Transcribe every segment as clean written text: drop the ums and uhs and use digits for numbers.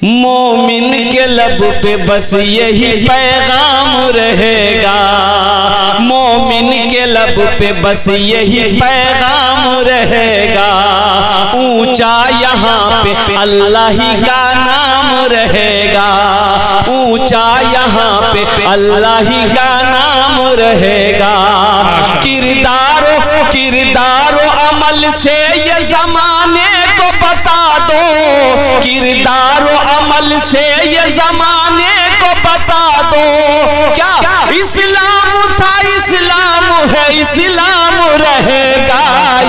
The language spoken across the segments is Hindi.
मोमिन के लब पे बस यही पैगाम रहेगा, मोमिन के लब पे बस यही पैगाम रहेगा। ऊंचा यहाँ पे अल्लाह ही का नाम रहेगा, ऊंचा यहाँ पे अल्लाह ही का नाम रहेगा। किरदारो अमल से ये जमाने को बता दो, किरदारो अमल से ये जमाने को बता दो। क्या इस्लाम था, इस्लाम है, इस्लाम रहेगा,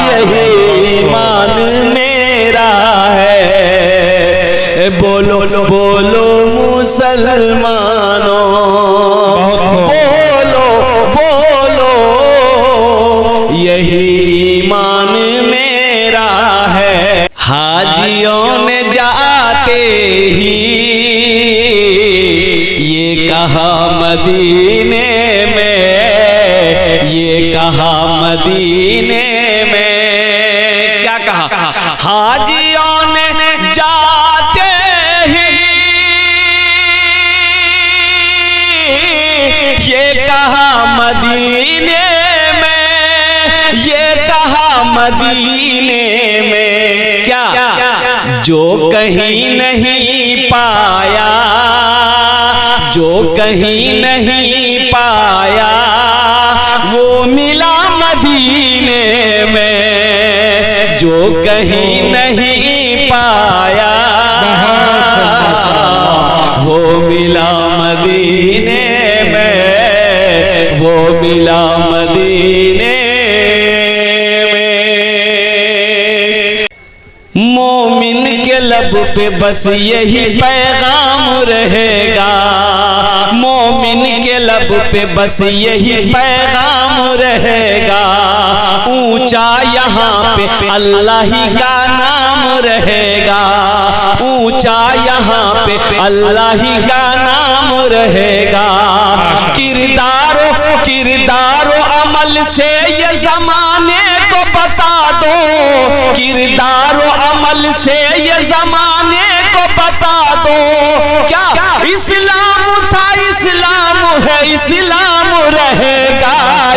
यही ईमान मेरा है। बोलो बोलो मुसलमानों, बोलो बोलो यही ईमान मेरा है। हाजियों ने जाते ही ये कहा मदीने में, ये कहा मदीने में, क्या कहा? हाजियों ने जाते ही ये कहा मदीने में, ये कहा मदीने में। क्या जो कहीं नहीं पाया, जो कहीं नहीं पाया वो मिला मदीने में, जो कहीं नहीं पाया वो मिला मदीने में, वो मिला मदीने में। मोमिन के लब पे बस यही पैगाम रहेगा, मोमिन के लब पे बस यही पैगाम रहेगा। ऊंचा यहाँ पे अल्लाह ही का नाम रहेगा, ऊंचा यहाँ पे अल्लाह ही का नाम रहेगा। किरदारो अमल से ये जमाने को बता दो, किरदारो अमल से ये जमाने को बता दो। क्या इस्लाम था, इस्लाम है, इस्लाम रहेगा,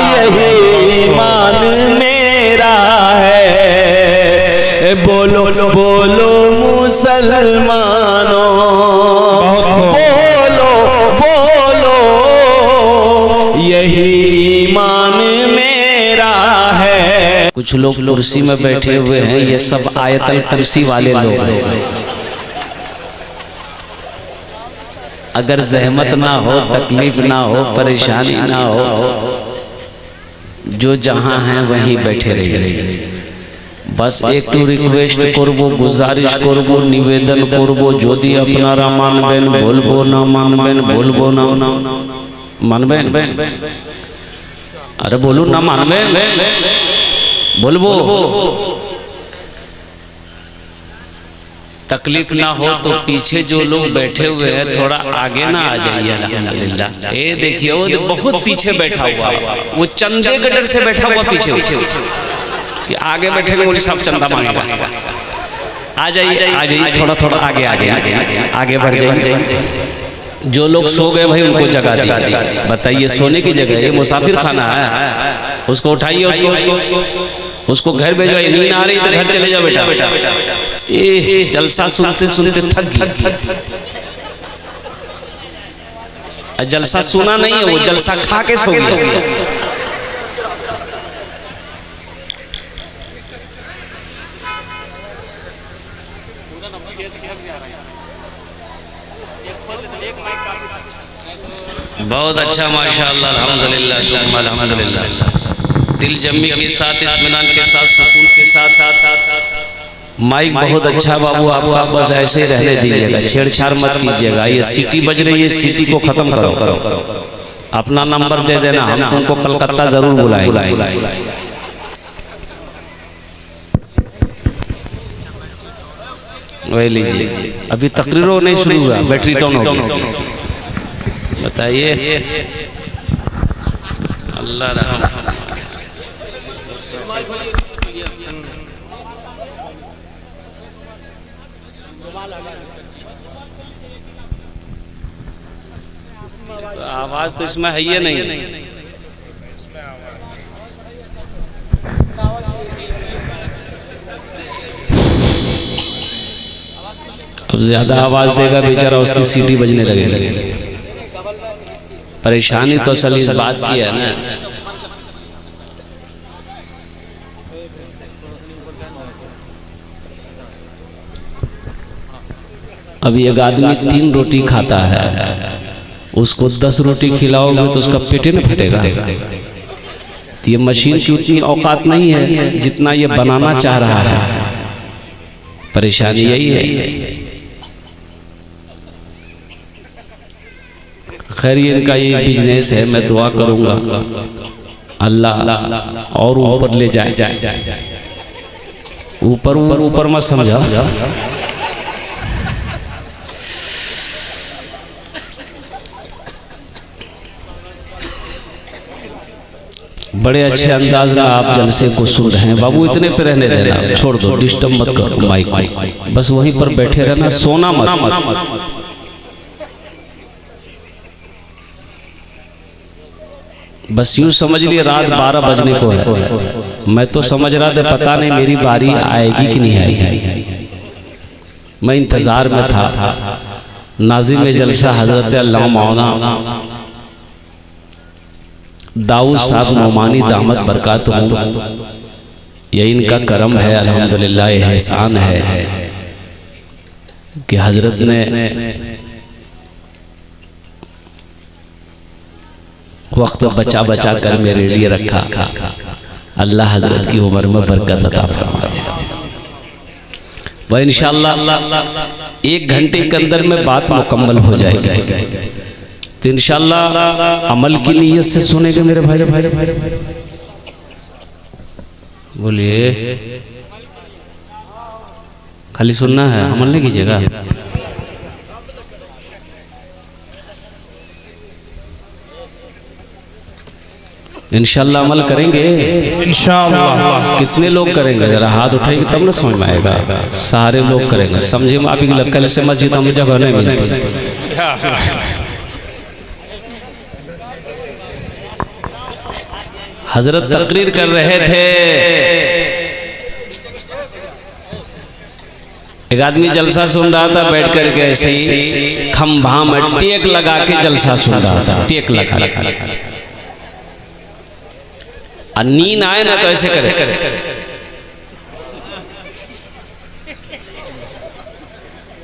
यही ईमान मेरा है। बोलो बोलो मुसलमानों, बोलो बोलो यही ईमान मेरा है। कुछ लोग कुर्सी में बैठे हुए हैं, ये सब आयतल कुर्सी वाले लोग हैं। अगर जहमत ना हो, तकलीफ ना हो, परेशानी ना हो, जो जहां हैं वहीं बैठे रहिए। बस एक टू रिक्वेस्ट करबो, गुजारिश करबो, निवेदन करबो, যদি আপনারা মানবেন বলবো, না মানবেন বলবো না। মানবেন? अरे बोलू ना मानবেন बोलबो। तकलीफ ना हो तो पीछे जो लोग बैठे हुए हैं थोड़ा आगे ना आ जाइए। अल्हम्दुलिल्लाह। ये देखिए वो बहुत पीछे बैठा हुआ, वो चंदे गटर से बैठा हुआ पीछे, कि आगे बैठेंगे मौलवी साहब चंदा मांगेगा। आ जाइए, आ जाइए, थोड़ा थोड़ा आगे आ जाइए, आगे बढ़ जाइए। जो लोग सो गए भाई उनको जगा दी। बताइए सोने की जगह ये मुसाफिर खाना है, उसको उठाइए, उसको घर भेजवाइए। नींद आ रही तो घर चले जाओ बेटा। ये जलसा सुनते सुनते थक गया। जलसा सुना नहीं है, वो जलसा खा के सो गया। बहुत अच्छा, माशाअल्लाह, अल्हम्दुलिल्लाह, सुम्मा अल्हम्दुलिल्लाह। दिल जम्मी के साथ, इत्मीनान के साथ, सुकून के साथ। माइक बहुत अच्छा बाबू आपका, बस ऐसे ही रहने दीजिएगा, छेड़छाड़ मत कीजिएगा। ये सीटी बज रही है, सीटी को खत्म करो। अपना नंबर दे देना, हम तुमको कलकत्ता जरूर बुलाएंगे। वही लीजिए। अभी तकरीरों नहीं शुरू हुआ, बैटरी डाउन हो गई। बताइए, अल्लाह रहम फरमाए। तो आवाज तो इसमें है ही नहीं। अब ज्यादा आवाज देगा बेचारा, उसकी सीटी बजने लगेगी। परेशानी तो असल इस बात की है ना, अभी एक आदमी 3 रोटी खाता है, उसको 10 रोटी खिलाओगे तो उसका पेट न फटेगा। तो ये मशीन की उतनी औकात नहीं है जितना ये बनाना चाह रहा है। परेशानी यही है। खैर ये इनका ये बिजनेस है, मैं दुआ करूंगा अल्लाह और ऊपर ले जाए। ऊपर ऊपर ऊपर मत समझा। बड़े अच्छे अंदाज में आप जलसे को सुन रहे हैं। बाबू इतने पे रहने देना, छोड़ दो, डिस्टर्ब मत करो माइक को, बस वहीं पर बैठे रहना, सोना मत। बस यूं समझ लिए रात 12 बजने को है। मैं तो समझ रहा था पता नहीं मेरी बारी आएगी कि नहीं आएगी। मैं इंतजार में था। नाज़िम जलसा हजरत अल्लाह मौलाना दाऊद साहब नौमानी दामत बरकातुहू, ये इनका करम है, अल्हम्दुलिल्लाह एहसान है कि हजरत ने वक्त बचा बचा कर मेरे लिए रखा। अल्लाह हजरत की उम्र में बरकत अता फरमा दे। वह इंशाअल्लाह 1 घंटे के अंदर में बात मुकम्मल हो जाएगी। तो इंशाअल्लाह अमल की नीयत से सुनेंगे मेरे भाई। बोलिए, खाली सुनना है, अमल नहीं कीजिएगा। इंशाअल्लाह अमल करेंगे इंशाअल्लाह। कितने लोग करेंगे, जरा हाथ उठाएंगे तब ना समझ में आएगा। सारे लोग करेंगे, समझे में आप ही कल से मस्जिद में जगह नहीं मिलती। हजरत तकरीर कर रहे थे, एक आदमी जलसा सुन रहा था बैठ करके, ऐसे ही खंभा में टेक लगा के जलसा सुन रहा था, टेक लगा। और नींद आए ना तो ऐसे करे।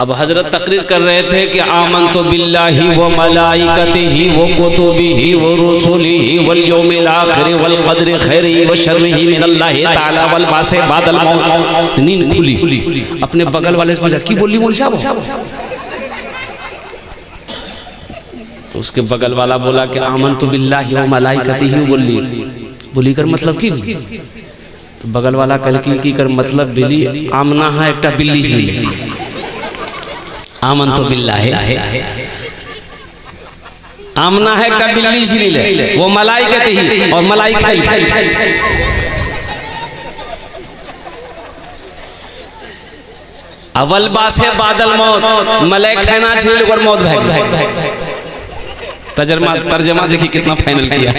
अब हजरत तकरीर कर रहे थे कि आमनतु बिल्लाहि व मलाइकतिहि व कुतुबिहि व रुसुलिहि वल यौमिल आखिर वल क़द्रि खैरिहि व शर्रिहि मिनल्लाहि तआला वल बासे बादल मौत। नींद खुली, अपने बगल वाले से पूछा की बोली मौलवी साहब? तो उसके बगल वाला बोला कि आमनतु बिल्लाहि व मलाइकतिहि बोली कर मतलब की? तो बगल वाला कल की कर मतलब बिल्ली आमना है, एक बिल्ली जी। आमनतु बिल्लाहि, आमना है एक बिल्ली जी ले, वो मलाइकतिहि और मलाइका ही। अवल बासे बादल मौत, मलाइक है ना छील और मौत भाग। तर्जमा देखिए कितना फाइनल किया।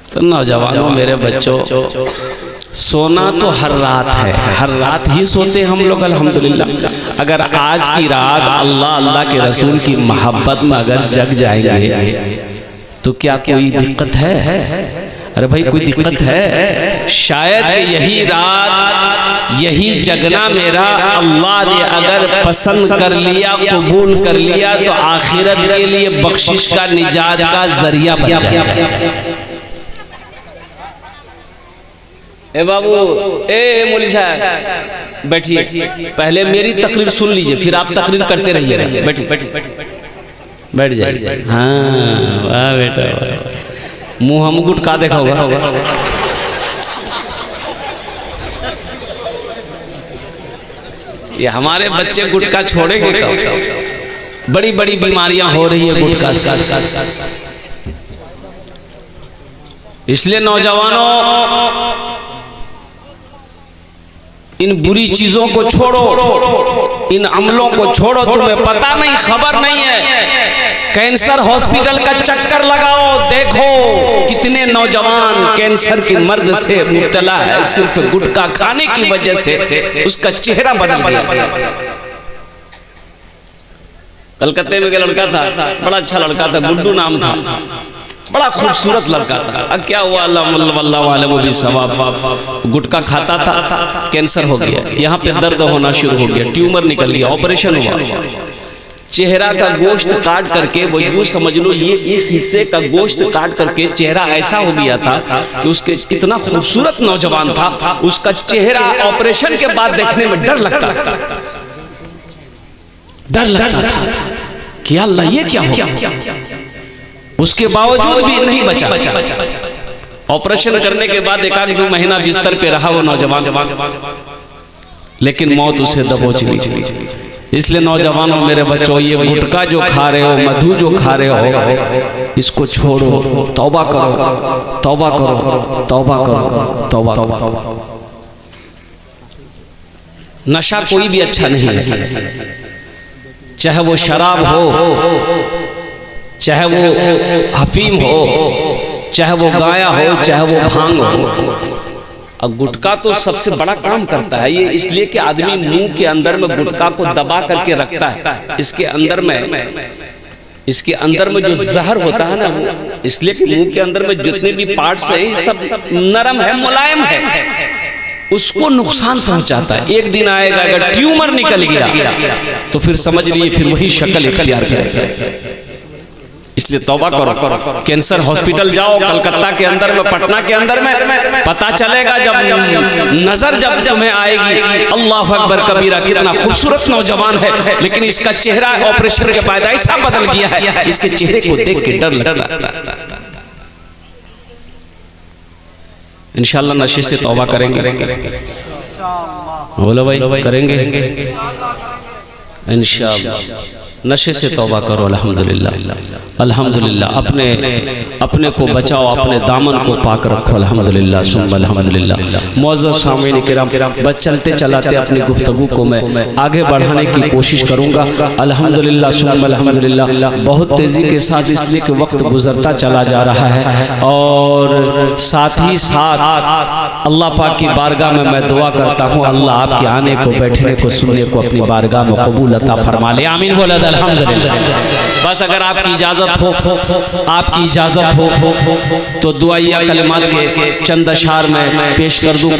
तो नौजवानों, मेरे बच्चों, सोना तो हर रात है, हर रात ही सोते हम लोग अल्हम्दुलिल्लाह। अगर आज की रात अल्लाह अल्लाह के रसूल की मोहब्बत में अगर जग जाएंगे तो क्या कोई दिक्कत है? अरे भाई कोई दिक्कत है? शायद कि यही रात, यही जगना मेरा अल्लाह ने अगर पसंद कर लिया, कबूल कर लिया, तो आखिरत के लिए बख्शिश का, निजात का जरिया बन जाएगा। ए बाबू, ए मौलवी साहब बैठिए, पहले मेरी तकरीर सुन लीजिए, फिर आप तकरीर करते रहिएगा। बैठिए, बैठ जाइए। हाँ वाह बेटा, मुंह हम गुटका देखा होगा। ये हमारे बच्चे गुटका छोड़ेंगे कब? बड़ी बड़ी बीमारियां हो रही है गुटखा से। इसलिए नौजवानों, इन बुरी चीजों को छोड़ो, इन अमलों को छोड़ो। तुम्हें पता नहीं, खबर नहीं है। कैंसर हॉस्पिटल का चक्कर लगाओ, देखो कितने नौजवान कैंसर की मर्ज से मुब्तला है, सिर्फ गुटखा खाने की वजह से उसका चेहरा बदल गया। कलकत्ते में एक लड़का था, बड़ा अच्छा लड़का था, गुड्डू नाम था, बड़ा खूबसूरत लड़का था। अब क्या हुआ, अल्लाह वाले वो भी सवाब, गुटखा खाता था, कैंसर हो गया, यहाँ पे दर्द होना शुरू हो गया, ट्यूमर निकल गया, ऑपरेशन हुआ। चेहरा का गोश्त काट करके, वो यूं समझ लो ये इस हिस्से का गोश्त काट करके चेहरा ऐसा हो गया था कि उसके, इतना खूबसूरत नौजवान था, उसका चेहरा ऑपरेशन के बाद देखने में डर लगता था, डर लगता था कि अल्लाह ये क्या हो गया। उसके बावजूद भी नहीं बचा। ऑपरेशन करने के बाद 1-2 महीना बिस्तर पे रहा वो नौजवान, लेकिन मौत उसे दबोच ली। इसलिए नौजवानों, मेरे बच्चों, ये गुटखा जो खा रहे हो, मधु जो खा रहे हो, इसको छोड़ो, तौबा करो, तौबा करो, तौबा करो, तौबा करो। नशा कोई भी अच्छा नहीं है, चाहे वो शराब हो, चाहे वो हफीम हो, चाहे वो गाया हो, चाहे वो भांग हो। और गुटखा तो सबसे बड़ा काम करता है ये, इसलिए कि आदमी मुंह के अंदर में गुटखा को दबा करके रखता है। इसके अंदर में जो जहर होता है ना, वो इसलिए कि मुंह के अंदर में जितने भी पार्ट्स हैं सब नरम है, मुलायम है, उसको नुकसान पहुंचाता है। एक दिन आएगा, अगर ट्यूमर निकल गया तो फिर समझ लीजिए फिर वही शक्ल इख्तियार करेगा। इसलिए तौबा करो। कैंसर हॉस्पिटल जाओ, कलकत्ता के अंदर में, पटना के अंदर में, पता चलेगा जब नजर जब तुम्हें आएगी, अल्लाह अकबर कबीरा, कितना खूबसूरत नौजवान है, लेकिन इसका चेहरा ऑपरेशन के बाद ऐसा बदल गया है, इसके चेहरे को देख के डर लगता है। इंशाअल्लाह नशे से तौबा करेंगे, बोलो भाई, करेंगे इंशाअल्लाह। नशे से तौबा करो। अल्हम्दुलिल्लाह, अल्हम्दुलिल्लाह। अपने को बचाओ, अपने दामन को पाक रखो। अल्हम्दुलिल्लाह सुम्मा अल्हम्दुलिल्लाह। मुअज़्ज़ज़ सामीन किराम, बस चलते चलाते अपनी गुफ्तगू को मैं आगे बढ़ाने की कोशिश करूँगा। अल्हम्दुलिल्लाह सुम्मा अल्हम्दुलिल्लाह। बहुत तेज़ी के साथ, इसलिए कि वक्त गुजरता चला जा रहा है, और साथ ही साथ अल्लाह पाक की बारगाह में मैं दुआ करता हूँ, अल्लाह आपके आने को, बैठने को, सुनने को अपनी बारगाह में कबूल अता फरमा ले। आमीन बोला अल्हम्दुलिल्लाह। बस अगर आपकी इजाजत हो तो दुआया कलिमात के चंद अशार में पेश कर दूं,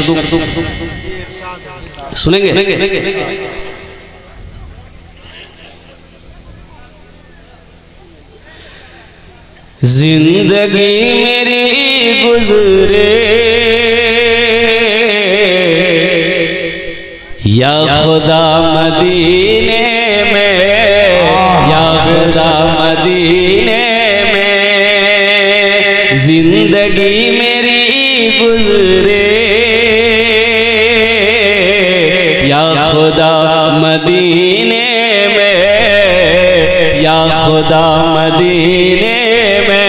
सुनेंगे? जिंदगी मेरी गुजरे या खुदा मदीने में, या खुदा मदीने में जिंदगी मेरी गुजरे, या खुदा मदीने में, या खुदा मदीने में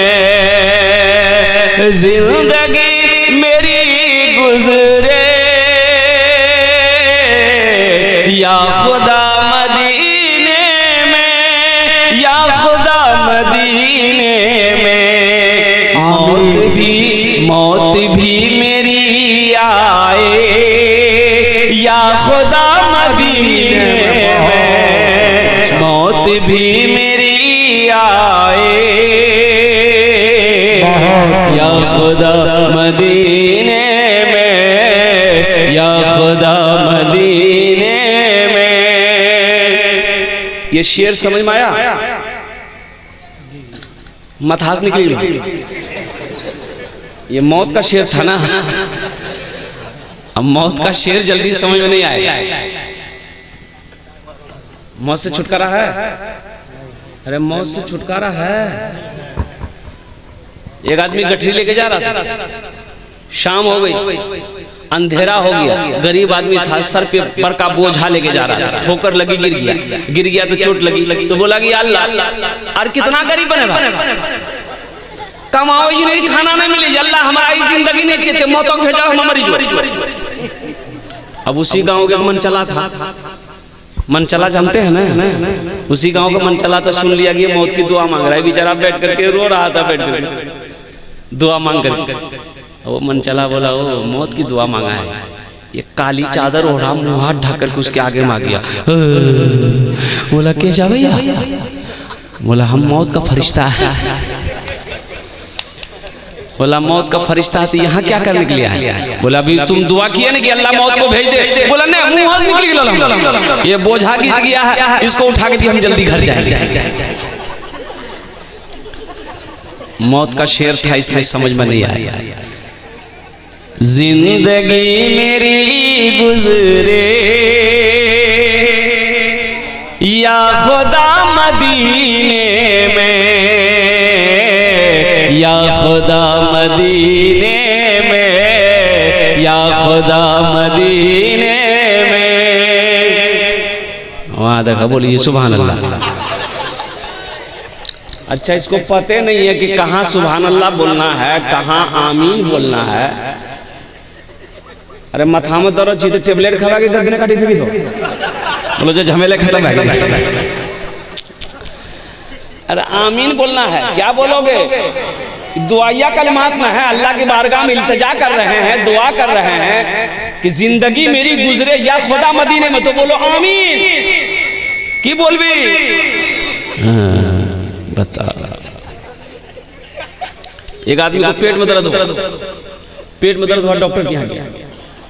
जिंदगी मेरी गुजरे, या खुदा मदीने में, या खुदा मदीने में मौत भी मेरी आए, या खुदा मदीने में मौत भी मेरी आए, या खुदा मदीने में, या खुदा मदीने में। ये शेर समझ में आया? मथास निकली। ये मौत का शेर था ना, अब मौत का शेर जल्दी समझ में नहीं आएगा। मौत से छुटकारा है, अरे मौत से छुटकारा है। एक आदमी गठरी लेके जा रहा था, शाम हो गई, अंधेरा हो गया, गरीब आदमी था, सर पे पर का बोझा लेके जा रहा था, ठोकर लगी, गिर गया तो चोट लगी, तो बोला कि अल्लाह और कितना गरीब बने, कमाओ ही नहीं, खाना नहीं मिले, अल्लाह हमारी जिंदगी नहीं चाहिए, मौतों भेजा हम मरी जो। अब उसी गांव के मनचला था, मनचला जानते हैं ना, उसी गांव का मनचला था। सुन लिया कि मौत की दुआ मांग रहा है, बेचारा बैठ करके रो रहा था, बैठ करके दुआ मांग करके। वो मनचला बोला ओ मौत की दुआ मांगा है, ये काली चादर ओढ़ा, मुंह हाथ ढक करके उसके आगे मांग गया। बोला कैसा भैया? बोला हम मौत का फरिश्ता है। बोला मौत का फरिश्ता तो यहाँ क्या करने के लिए है? बोला अभी तुम दुआ किए ना कि अल्लाह मौत को भेज दे। बोला नहीं, मुंह हाथ निकल गया, ये बोझा गिर गया है, इसको उठा के दिया, हम जल्दी घर जाएंगे। मौत का शेर था, इसलिए समझ में नहीं आया। जिंदगी मेरी गुजरे या खुदा मदीने में, या खुदा मदीने में, या खुदा मदीने में। वहाँ देखा, बोलिए सुभान अल्लाह। अच्छा, इसको पता नहीं है कि कहाँ सुभान अल्लाह बोलना है, कहाँ आमीन बोलना है। अरे मथा में दर्द थी तो टेबलेट खा के गर्दन काटी फेंकी दो, बोलो जो झमेले खत्म है। अरे आमीन बोलना है, क्या बोलोगे? दुआया कलमात में है, अल्लाह की बारगाह में इल्तिजा कर रहे हैं, दुआ कर रहे हैं कि जिंदगी मेरी गुजरे या खुदा मदीने में, तो बोलो आमीन। की बोलबी? बता। एक आदमी को पेट में दर्द हुआ, पेट में दर्द हुआ, डॉक्टर के यहाँ गया।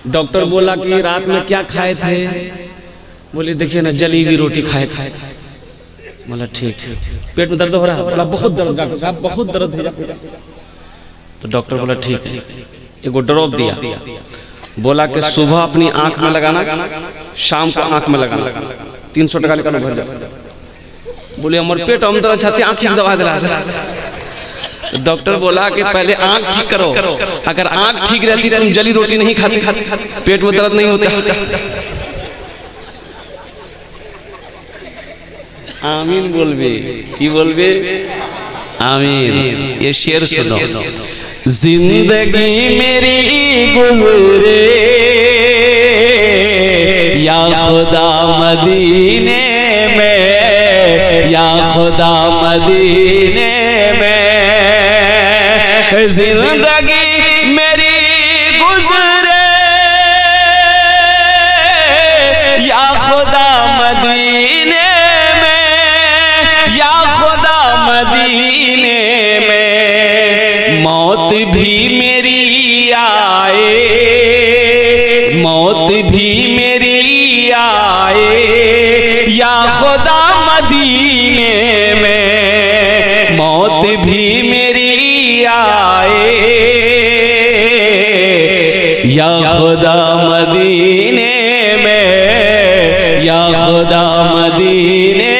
डॉक्टर बोला कि रात में क्या खाए थे? बोले देखिए ना, जली हुई रोटी खाए थे। बोला ठीक, पेट में दर्द हो रहा है? बोला बहुत दर्द डॉक्टर साहब, बहुत दर्द है। तो डॉक्टर बोला ठीक है, एक ड्रॉप दिया। बोला कि सुबह अपनी आंख में लगाना, शाम को आंख में लगाना, 300 टका निकालो घर जाओ। बोले हमारे पेट हम दर्द चाहते, आंख की दवा दिला। डॉक्टर बोला कि पहले आंख ठीक करो, अगर आंख ठीक रहती तुम जली रोटी नहीं खाते, पेट में दर्द नहीं होता। आमीन बोलबे, की बोलबे? आमीन। ये शेर सुनो। जिंदगी मेरी गुजरे या खुदा मदीने में, या खुदा मदीने में। जिंदगी मेरी गुजरे या खुदा मदीने में, या खुदा मदीने में। मौत भी मेरी आए, मौत भी मेरी आए या खुदा मदीने में। मौत भी मेरी आए या खुदा मदीने में, या खुदा मदीने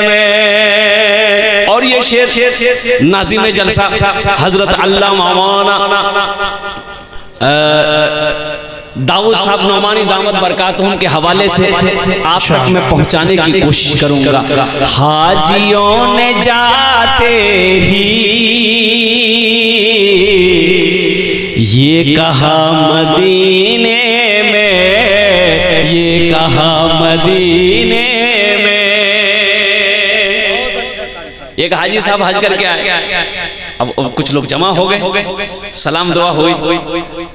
में। और ये शेर नाज़िम जलसा हजरत अल्लामा मौलाना दाऊद साहब नौमानी दामत बरकातहुम के हवाले से आप तक मैं पहुंचाने की कोशिश करूंगा। हाजियों ने जाते ही ये कहा मदीने में, ये कहा मदीने में। एक हाजी साहब हज करके आए, अब कुछ लोग जमा हो गए, सलाम दुआ हुई,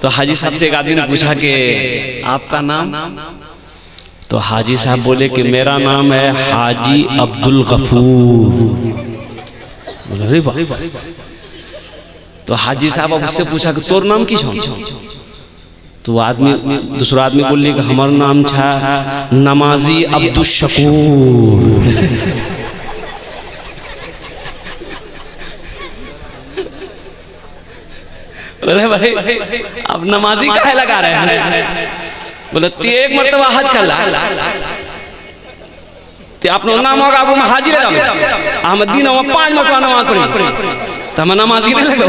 तो हाजी साहब से एक आदमी ने पूछा कि आपका नाम? तो हाजी साहब बोले कि मेरा नाम है हाजी अब्दुल गफूर। अरे वाह। तो हाजी साहब अब उससे पूछा कि तोर नाम की छो? तो आदमी, दूसरा आदमी बोले कि हमारा नाम छा नमाजी अब्दुल शकूर। अरे भाई अब नमाजी काहे लगा रहे हैं? बोले ते एक मर्तबा हज कर ला, ते अपनो नाम होगा आपको मैं हाजी लगा, हम दिन में 5 मरतबा नमाज पढ़ी, तो हम नमाजी नहीं लगा।